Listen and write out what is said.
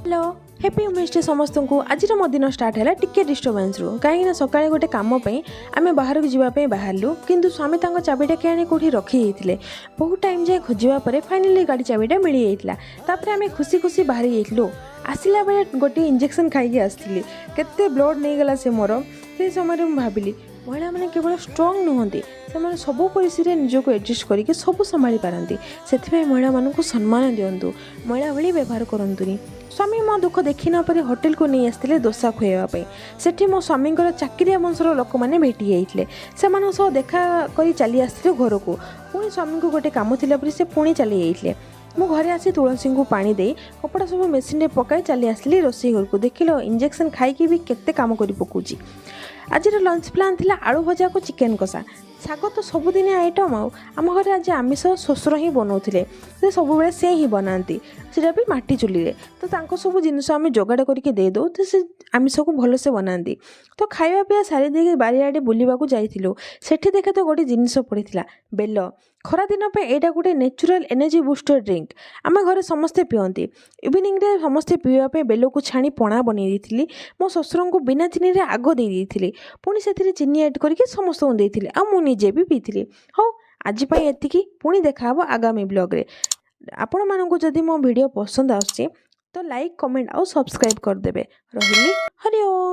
Hello happy Wednesday समस्त को आज मो दिन स्टार्ट है टिके डिस्टर्बान्स रु कहीं सकाଳେ गोटे कम आम बाहर को जावाई बाहरलु किंतु स्वामी चाबिटा कि आनी कौटी रखी जाते बहुत टाइम जाए खोजा फाइनाली गाड़ी चाबिटा मिल जाता आम खुशी खुशी बाहरी जाइलु आसला बेले गोटे इंजेक्शन खाई आसती केते ब्लड नहीं गला से मोर से समय भाविली महिला मैंने केवल स्ट्रंग नुहति से सब परिस्थिति निजक एडजस्ट करके सब संभाली पारती से महिला मानक सम्मान दिंतु महिला भाई व्यवहार करतुनि स्वामी मो दुख देखी नपर होटेल को नहीं आसते दोसा खुआवाई सेठी मो स्वामी चाकरिया वंशर लोक मैंने भेटी जाते से देखा कर चली आसते घर को पुणी स्वामी को गोटे कम थी से पुणी चली जाते मु घरे आसी तुलसी को पानी दे कपड़ा सब मेसीन रे पकाई चली आसली रोसई घर को देख लो इंजेक्शन खाई भी केते काम कर पकाउची आज लंच प्लान थिला आलू भजा को चिकेन कषा शाग तो सबुदिन आइटम आम घर आज आमिष श्वशुर ही बनाऊे से सब बेले से ही बनाती सीटा भी माटी चुली तो सब जिनस आम जोगाड़ करके देदे तो से आमिष को भलसे बनाती तो खावा पीवा सारी देके बारियाडे बुलवाक जाइलु सेठी देखे तो गोटे जिनस पड़ा बेल खरा दिन पे एटा गोटे नेचुरल एनर्जी बुस्टर ड्रिंक आम घर समस्ते पियंती इवनिंग रे समस्ते पीवाई बेल को छाणी पणा बनई दी मो श्वशुर को बिना चीनी रे आग दे पुणी से चीनी एड करके समस्त देती आ मुझे भी पीती हाँ आज एतिकी पुणी देखा आगामी ब्लॉग रे आपण मानक जदि मो वीडियो पसंद आसुची तो लाइक कमेंट और सब्सक्राइब करदेवे रही हरि ओम।